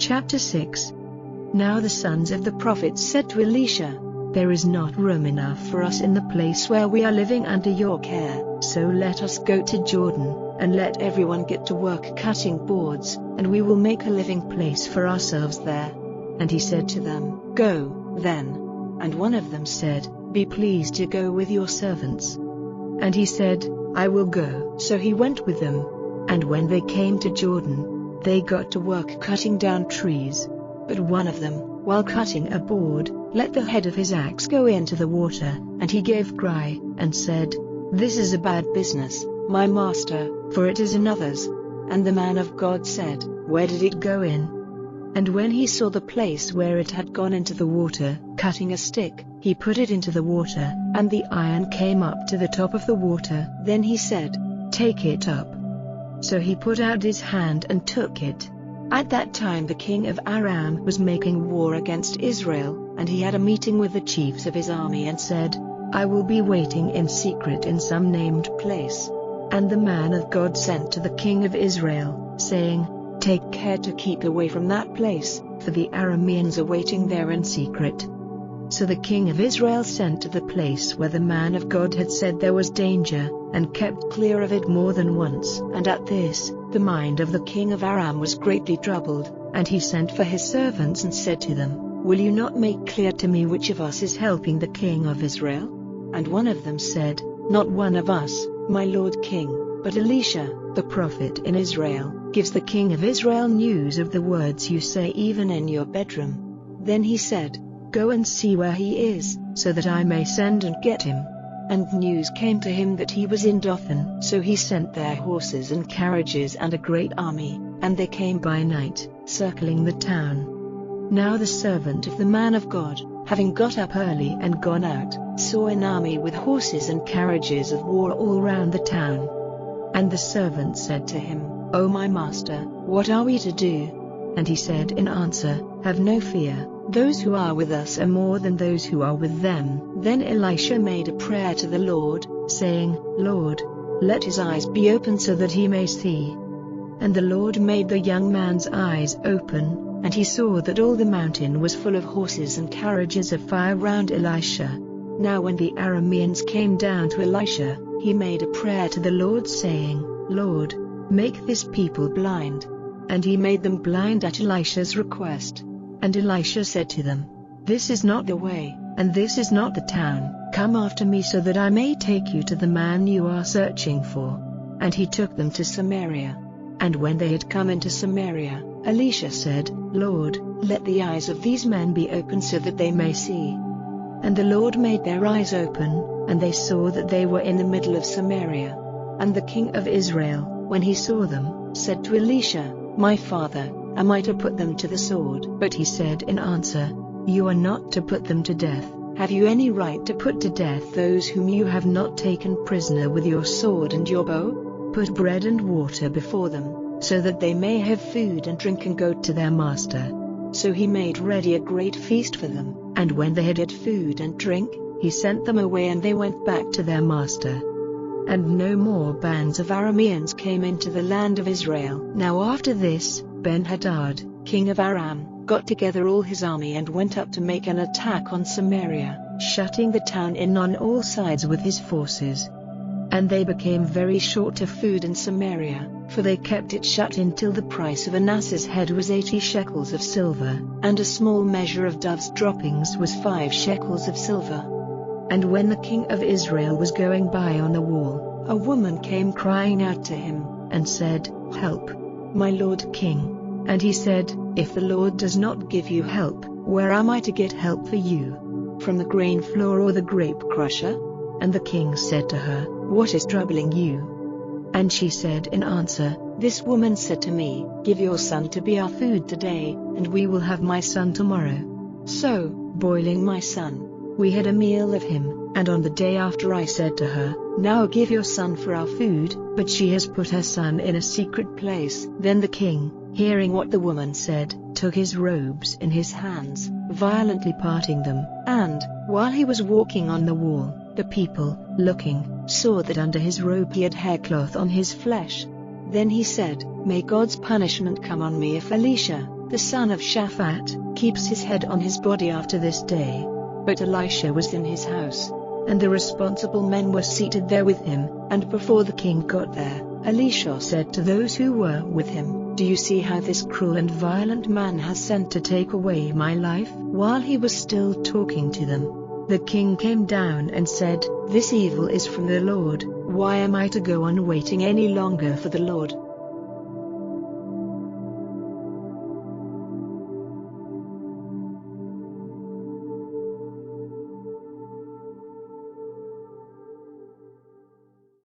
Chapter 6. Now the sons of the prophets said to Elisha, "There is not room enough for us in the place where we are living under your care, so let us go to Jordan, and let everyone get to work cutting boards, and we will make a living place for ourselves there." And he said to them, "Go, then." And one of them said, "Be pleased to go with your servants." And he said, "I will go." So he went with them. And when they came to Jordan, they got to work cutting down trees. But one of them, while cutting a board, let the head of his axe go into the water, and he gave cry, and said, "This is a bad business, my master, for it is another's." And the man of God said, "Where did it go in?" And when he saw the place where it had gone into the water, cutting a stick, he put it into the water, and the iron came up to the top of the water. Then he said, "Take it up." So he put out his hand and took it. At that time the king of Aram was making war against Israel, and he had a meeting with the chiefs of his army and said, "I will be waiting in secret in some named place." And the man of God sent to the king of Israel, saying, "Take care to keep away from that place, for the Arameans are waiting there in secret." So the king of Israel sent to the place where the man of God had said there was danger, and kept clear of it more than once. And at this, the mind of the king of Aram was greatly troubled, and he sent for his servants and said to them, "Will you not make clear to me which of us is helping the king of Israel?" And one of them said, "Not one of us, my lord king, but Elisha, the prophet in Israel, gives the king of Israel news of the words you say even in your bedroom." Then he said, "Go and see where he is, so that I may send and get him." And news came to him that he was in Dothan. So he sent there horses and carriages and a great army, and they came by night, circling the town. Now the servant of the man of God, having got up early and gone out, saw an army with horses and carriages of war all round the town. And the servant said to him, "O my master, what are we to do?" And he said in answer, "Have no fear, those who are with us are more than those who are with them." Then Elisha made a prayer to the Lord, saying, "Lord, let his eyes be open so that he may see." And the Lord made the young man's eyes open, and he saw that all the mountain was full of horses and carriages of fire round Elisha. Now when the Arameans came down to Elisha, he made a prayer to the Lord saying, "Lord, make this people blind." And he made them blind at Elisha's request. And Elisha said to them, "This is not the way, and this is not the town. Come after me so that I may take you to the man you are searching for." And he took them to Samaria. And when they had come into Samaria, Elisha said, "Lord, let the eyes of these men be open so that they may see." And the Lord made their eyes open, and they saw that they were in the middle of Samaria. And the king of Israel, when he saw them, said to Elisha, "My father, am I to put them to the sword?" But he said in answer, "You are not to put them to death. Have you any right to put to death those whom you have not taken prisoner with your sword and your bow? Put bread and water before them, so that they may have food and drink and go to their master." So he made ready a great feast for them, and when they had food and drink, he sent them away and they went back to their master. And no more bands of Arameans came into the land of Israel. Now after this, Ben-Hadad, king of Aram, got together all his army and went up to make an attack on Samaria, shutting the town in on all sides with his forces. And they became very short of food in Samaria, for they kept it shut in till the price of an ass's head was 80 shekels of silver, and a small measure of dove's droppings was 5 shekels of silver. And when the king of Israel was going by on the wall, a woman came crying out to him, and said, "Help, my lord king." And he said, "If the Lord does not give you help, where am I to get help for you? From the grain floor or the grape crusher?" And the king said to her, "What is troubling you?" And she said in answer, "This woman said to me, 'Give your son to be our food today, and we will have my son tomorrow.' So, boiling my son, we had a meal of him, and on the day after I said to her, 'Now give your son for our food,' but she has put her son in a secret place." Then the king, hearing what the woman said, took his robes in his hands, violently parting them, and, while he was walking on the wall, the people, looking, saw that under his robe he had haircloth on his flesh. Then he said, "May God's punishment come on me if Elisha, the son of Shaphat, keeps his head on his body after this day." But Elisha was in his house, and the responsible men were seated there with him, and before the king got there, Elisha said to those who were with him, "Do you see how this cruel and violent man has sent to take away my life?" While he was still talking to them, the king came down and said, "This evil is from the Lord. Why am I to go on waiting any longer for the Lord?"